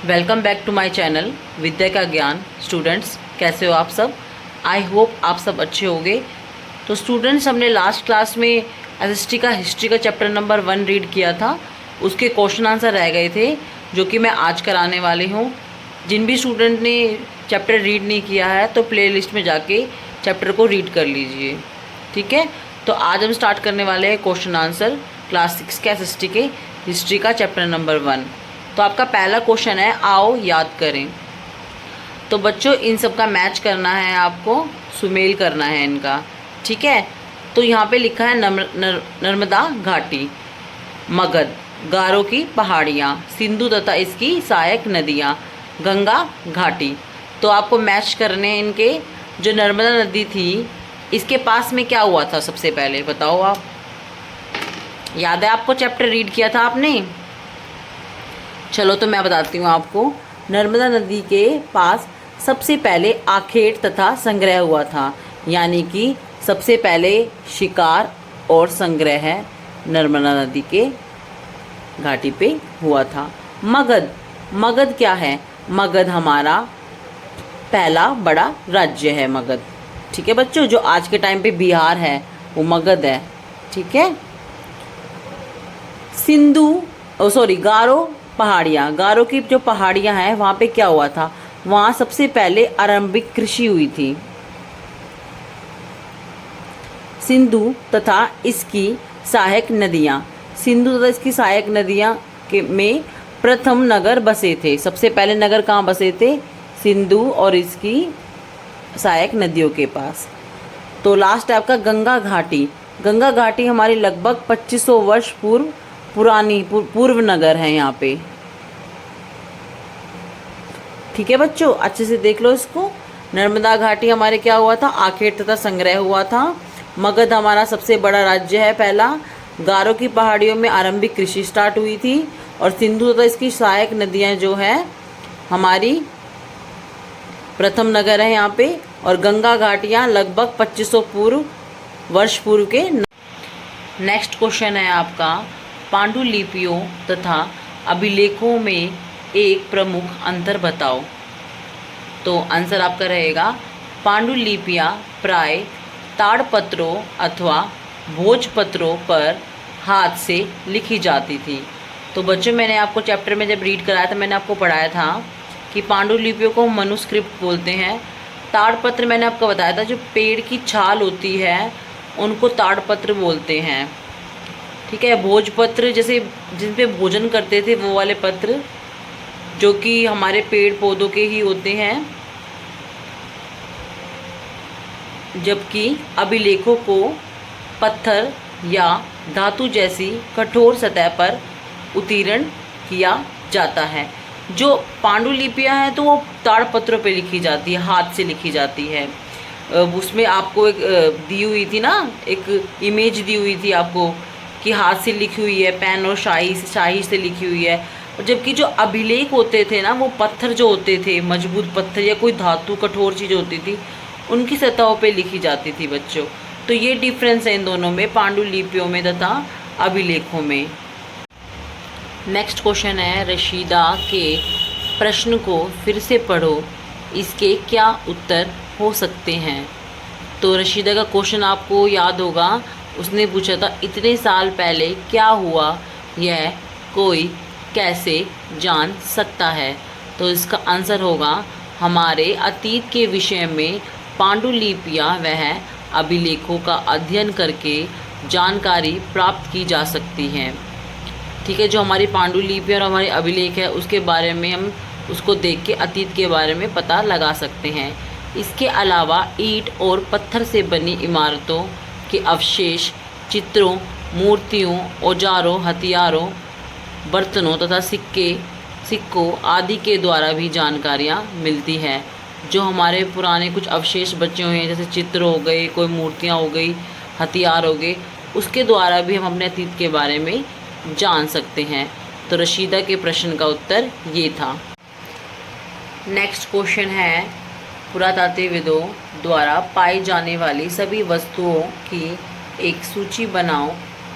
Welcome back to my channel Vidya ka Gyan. Students, कैसे हो आप सब? आई होप आप सब अच्छे होंगे। तो स्टूडेंट्स, हमने लास्ट क्लास में एसएसटी का हिस्ट्री का चैप्टर नंबर 1 रीड किया था। उसके क्वेश्चन आंसर रह गए थे जो कि मैं आज कराने वाली हूँ। जिन भी स्टूडेंट ने चैप्टर रीड नहीं किया है तो प्ले लिस्ट में जाके चैप्टर को रीड कर लीजिए, ठीक है। तो आज हम स्टार्ट करने वाले हैं क्वेश्चन आंसर क्लास 6 के एसएसटी के हिस्ट्री का चैप्टर नंबर 1। तो आपका पहला क्वेश्चन है, आओ याद करें। तो बच्चों, इन सब का मैच करना है, आपको सुमेल करना है इनका, ठीक है। तो यहाँ पे लिखा है नर्मदा घाटी, मगध, गारो की पहाड़ियाँ, सिंधु तथा इसकी सहायक नदियाँ, गंगा घाटी। तो आपको मैच करने हैं इनके। जो नर्मदा नदी थी, इसके पास में क्या हुआ था सबसे पहले, बताओ आप। याद है आपको, चैप्टर रीड किया था आपने? चलो तो मैं बताती हूँ आपको। नर्मदा नदी के पास सबसे पहले आखेट तथा संग्रह हुआ था, यानी कि सबसे पहले शिकार और संग्रह है नर्मदा नदी के घाटी पे हुआ था। मगध क्या है? मगध हमारा पहला बड़ा राज्य है, मगध, ठीक है बच्चों। जो आज के टाइम पे बिहार है वो मगध है, ठीक है। गारो पहाड़ियाँ, गारो की जो पहाड़ियाँ हैं वहाँ पे क्या हुआ था? वहाँ सबसे पहले आरंभिक कृषि हुई थी। सिंधु तथा इसकी सहायक नदियाँ, सिंधु तथा इसकी सहायक नदियाँ के में प्रथम नगर बसे थे। सबसे पहले नगर कहाँ बसे थे? सिंधु और इसकी सहायक नदियों के पास। तो लास्ट है आपका गंगा घाटी। गंगा घाटी हमारी लगभग 2500 वर्ष पूर्व नगर है यहाँ पे, ठीक है बच्चों। अच्छे से देख लो इसको। नर्मदा घाटी हमारे क्या हुआ था? आखेट तथा संग्रह हुआ था। मगध हमारा सबसे बड़ा राज्य है पहला। गारो की पहाड़ियों में आरंभिक कृषि स्टार्ट हुई थी। और सिंधु तथा इसकी सहायक नदियाँ जो है हमारी प्रथम नगर है यहाँ पे। और गंगा घाटियाँ लगभग 2500 वर्ष पूर्व के। नेक्स्ट क्वेश्चन है आपका, पांडुलिपियों तथा अभिलेखों में एक प्रमुख अंतर बताओ। तो आंसर आपका रहेगा, पांडुलिपियाँ प्राय ताड़पत्रों अथवा भोजपत्रों पर हाथ से लिखी जाती थी। तो बच्चों, मैंने आपको चैप्टर में जब रीड कराया था मैंने आपको पढ़ाया था कि पांडुलिपियों को मनुस्क्रिप्ट बोलते हैं। ताड़पत्र मैंने आपको बताया था, जो पेड़ की छाल होती है उनको ताड़पत्र बोलते हैं, ठीक है। भोजपत्र जैसे जिन पे भोजन करते थे वो वाले पत्र, जो कि हमारे पेड़ पौधों के ही होते हैं। जबकि अभिलेखों को पत्थर या धातु जैसी कठोर सतह पर उत्कीर्ण किया जाता है। जो पांडुलिपियाँ हैं तो वो ताड़पत्रों पे लिखी जाती है, हाथ से लिखी जाती है। उसमें आपको एक दी हुई थी ना, एक इमेज दी हुई थी आपको कि हाथ से लिखी हुई है, पेन और शाही से लिखी हुई है। और जबकि जो अभिलेख होते थे ना, वो पत्थर जो होते थे, मजबूत पत्थर या कोई धातु कठोर चीज़ होती थी, उनकी सतहों पे लिखी जाती थी बच्चों। तो ये डिफरेंस है इन दोनों में, पांडुलिपियों में तथा अभिलेखों में। नेक्स्ट क्वेश्चन है, रशीदा के प्रश्न को फिर से पढ़ो, इसके क्या उत्तर हो सकते हैं। तो रशीदा का क्वेश्चन आपको याद होगा, उसने पूछा था इतने साल पहले क्या हुआ, यह कोई कैसे जान सकता है। तो इसका आंसर होगा, हमारे अतीत के विषय में पांडुलिपियाँ वह अभिलेखों का अध्ययन करके जानकारी प्राप्त की जा सकती हैं, ठीक है। जो हमारी पांडुलिपि और हमारे अभिलेख है उसके बारे में हम उसको देख के अतीत के बारे में पता लगा सकते हैं। इसके अलावा ईंट और पत्थर से बनी इमारतों के अवशेष, चित्रों, मूर्तियों, औजारों, हथियारों, बर्तनों तथा सिक्कों आदि के द्वारा भी जानकारियाँ मिलती है। जो हमारे पुराने कुछ अवशेष बचे हुए हैं, जैसे चित्र हो गए, कोई मूर्तियाँ हो गई, हथियार हो गए, उसके द्वारा भी हम अपने अतीत के बारे में जान सकते हैं। तो रशीदा के प्रश्न का उत्तर ये था। नेक्स्ट क्वेश्चन है, पुरातात्विदों द्वारा पाई जाने वाली सभी वस्तुओं की एक सूची बनाओ।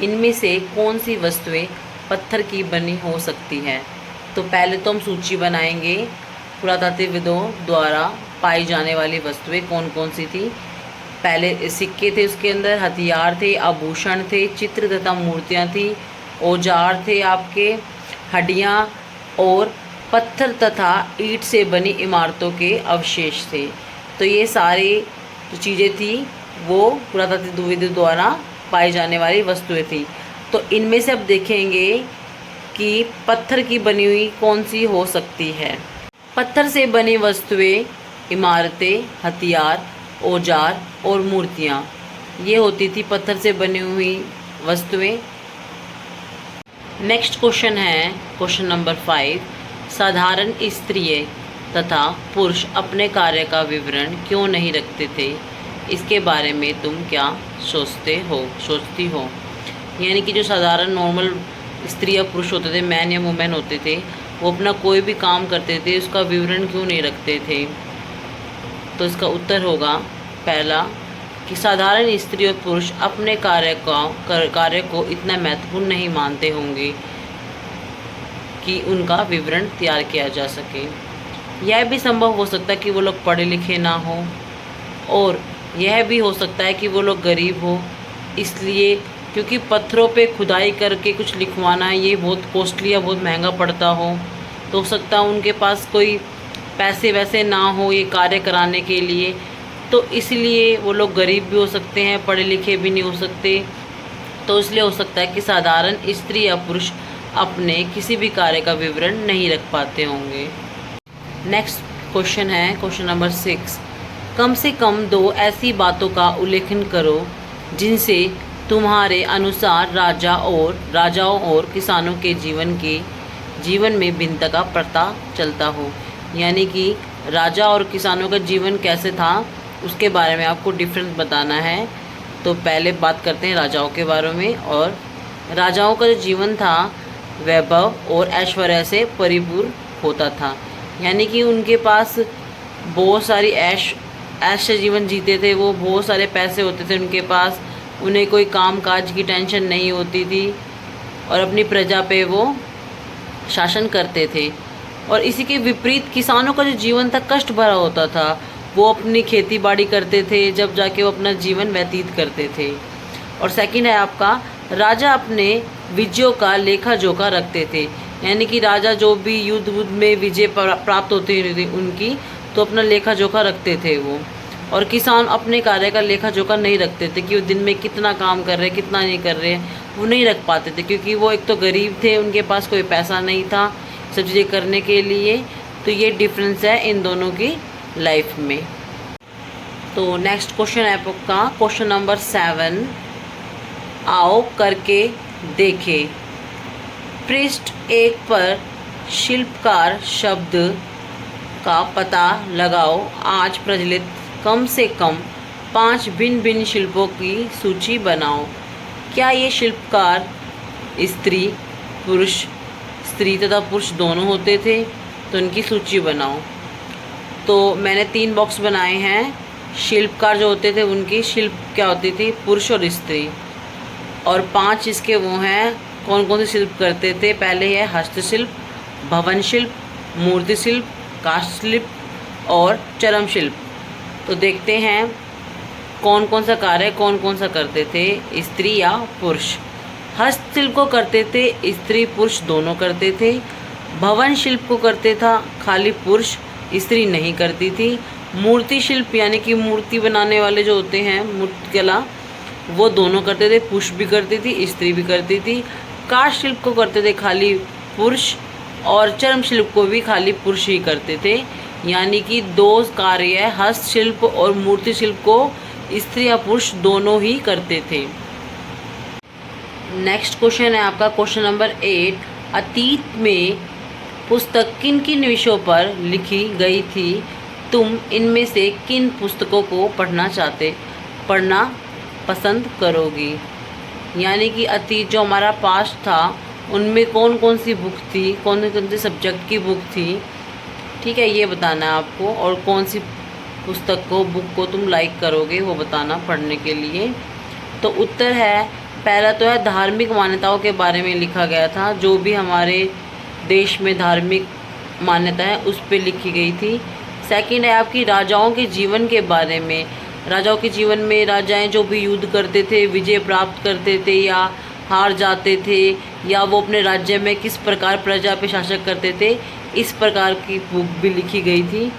इनमें से कौन सी वस्तुएं पत्थर की बनी हो सकती है। तो पहले तो हम सूची बनाएंगे पुरातात्विविदों द्वारा पाई जाने वाली वस्तुएं कौन कौन सी थी। पहले सिक्के थे, उसके अंदर हथियार थे, आभूषण थे, चित्र तथा मूर्तियां थी, औजार थे आपके, हड्डियां और पत्थर तथा ईंट से बनी इमारतों के अवशेष थे। तो ये सारी जो चीज़ें थी वो पुरातात्विविदों द्वारा पाई जाने वाली वस्तुएं थी। तो इनमें से अब देखेंगे कि पत्थर की बनी हुई कौन सी हो सकती है। पत्थर से बनी वस्तुएं, इमारतें, हथियार, औजार और मूर्तियाँ, ये होती थी पत्थर से बनी हुई वस्तुएं। नेक्स्ट क्वेश्चन है क्वेश्चन नंबर 5। साधारण स्त्रियाँ तथा पुरुष अपने कार्य का विवरण क्यों नहीं रखते थे, इसके बारे में तुम क्या सोचती हो। यानी कि जो साधारण नॉर्मल स्त्री या पुरुष होते थे, मैन या वुमेन होते थे, वो अपना कोई भी काम करते थे उसका विवरण क्यों नहीं रखते थे। तो इसका उत्तर होगा पहला कि साधारण स्त्री और पुरुष अपने कार्य को इतना महत्वपूर्ण नहीं मानते होंगे कि उनका विवरण तैयार किया जा सके। यह भी संभव हो सकता है कि वो लोग पढ़े लिखे ना हो, और यह भी हो सकता है कि वो लोग गरीब हो, इसलिए क्योंकि पत्थरों पे खुदाई करके कुछ लिखवाना ये बहुत कॉस्टली या बहुत महंगा पड़ता हो सकता है उनके पास कोई पैसे वैसे ना हो ये कार्य कराने के लिए, तो इसलिए वो लोग गरीब भी हो सकते हैं, पढ़े लिखे भी नहीं हो सकते। तो इसलिए हो सकता है कि साधारण स्त्री या पुरुष अपने किसी भी कार्य का विवरण नहीं रख पाते होंगे। नेक्स्ट क्वेश्चन है क्वेश्चन नंबर 6। कम से कम 2 ऐसी बातों का उल्लेखन करो जिनसे तुम्हारे अनुसार राजाओं और किसानों के जीवन में भिन्नता का पता चलता हो। यानी कि राजा और किसानों का जीवन कैसे था उसके बारे में आपको डिफरेंस बताना है। तो पहले बात करते हैं राजाओं के बारे में। और राजाओं का जो जीवन था वैभव और ऐश्वर्य से परिपूर्ण होता था। यानी कि उनके पास बहुत सारी ऐश से जीवन जीते थे, वो बहुत सारे पैसे होते थे उनके पास, उन्हें कोई काम काज की टेंशन नहीं होती थी और अपनी प्रजा पे वो शासन करते थे। और इसी के विपरीत किसानों का जो जीवन था कष्ट भरा होता था। वो अपनी खेती बाड़ी करते थे जब जाके वो अपना जीवन व्यतीत करते थे। और सेकंड है आपका राजा अपने विजयों का लेखा जोखा रखते थे। यानी कि राजा जो भी युद्ध में विजय प्राप्त होती थी उनकी, तो अपना लेखा जोखा रखते थे वो। और किसान अपने कार्य का लेखा जोखा नहीं रखते थे कि वो दिन में कितना काम कर रहे हैं कितना नहीं कर रहे हैं, वो नहीं रख पाते थे क्योंकि वो एक तो गरीब थे, उनके पास कोई पैसा नहीं था सब चीज़ें करने के लिए। तो ये डिफरेंस है इन दोनों की लाइफ में। तो नेक्स्ट क्वेश्चन है आपका क्वेश्चन नंबर 7। आओ करके देखें। पृष्ठ 1 पर शिल्पकार शब्द का पता लगाओ। आज प्रचलित कम से कम 5 भिन्न भिन्न शिल्पों की सूची बनाओ। क्या ये शिल्पकार स्त्री तथा पुरुष दोनों होते थे? तो इनकी सूची बनाओ। तो मैंने 3 बॉक्स बनाए हैं। शिल्पकार जो होते थे उनकी शिल्प क्या होती थी, पुरुष और स्त्री। और 5 इसके वो हैं कौन कौन से शिल्प करते थे। पहले है हस्तशिल्प, भवन शिल्प, मूर्ति शिल्प, काष्ठ शिल्प और चर्म शिल्प। तो देखते हैं कौन कौन सा कार्य कौन कौन सा करते थे, स्त्री या पुरुष। हस्तशिल्प को करते थे स्त्री पुरुष दोनों करते थे। भवन शिल्प को करते था खाली पुरुष, स्त्री नहीं करती थी। मूर्ति शिल्प यानी कि मूर्ति बनाने वाले जो होते हैं मूर्तिकला, वो दोनों करते थे, पुरुष भी करती थी स्त्री भी करती थी। काष्ठ शिल्प को करते थे खाली पुरुष और चर्म शिल्प को भी खाली पुरुष ही करते थे। यानी कि 2 कार्य हस्तशिल्प और मूर्ति शिल्प को स्त्री या पुरुष दोनों ही करते थे। नेक्स्ट क्वेश्चन है आपका क्वेश्चन नंबर 8। अतीत में पुस्तक किन किन विषयों पर लिखी गई थी? तुम इनमें से किन पुस्तकों को पढ़ना पसंद करोगी? यानी कि अतीत जो हमारा पास्ट था उनमें कौन कौन सी बुक थी, कौन कौन से सब्जेक्ट की बुक थी, ठीक है, ये बताना है आपको। और कौन सी पुस्तक को बुक को तुम लाइक करोगे वो बताना पढ़ने के लिए। तो उत्तर है पहला तो है धार्मिक मान्यताओं के बारे में लिखा गया था। जो भी हमारे देश में धार्मिक मान्यता है उस पे लिखी गई थी। सेकंड है आपकी राजाओं के जीवन के बारे में। राजाओं के जीवन में राजाएं जो भी युद्ध करते थे, विजय प्राप्त करते थे या हार जाते थे, या वो अपने राज्य में किस प्रकार प्रजा पे शासन करते थे, इस प्रकार की बुक भी लिखी गई थी।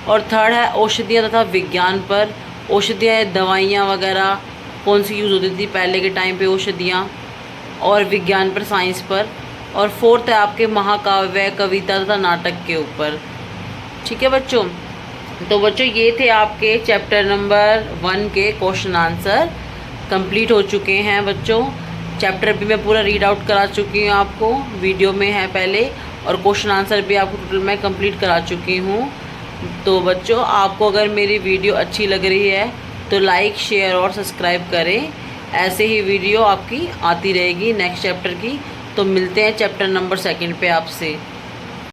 और थर्ड है औषधियाँ तथा विज्ञान पर। औषधियाँ दवाइयाँ वगैरह कौन सी यूज़ होती थी पहले के टाइम पे, औषधियाँ, और विज्ञान पर, साइंस पर। और फोर्थ है आपके महाकाव्य, कविता तथा नाटक के ऊपर। ठीक है बच्चों, तो बच्चों ये थे आपके चैप्टर नंबर 1 के क्वेश्चन आंसर कंप्लीट हो चुके हैं बच्चों। चैप्टर भी मैं पूरा रीड आउट करा चुकी हूँ आपको, वीडियो में है पहले, और क्वेश्चन आंसर भी आपको टोटल मैं कंप्लीट करा चुकी हूँ। तो बच्चों आपको अगर मेरी वीडियो अच्छी लग रही है तो लाइक, शेयर और सब्सक्राइब करें। ऐसे ही वीडियो आपकी आती रहेगी नेक्स्ट चैप्टर की। तो मिलते हैं चैप्टर नंबर 2 पे आपसे।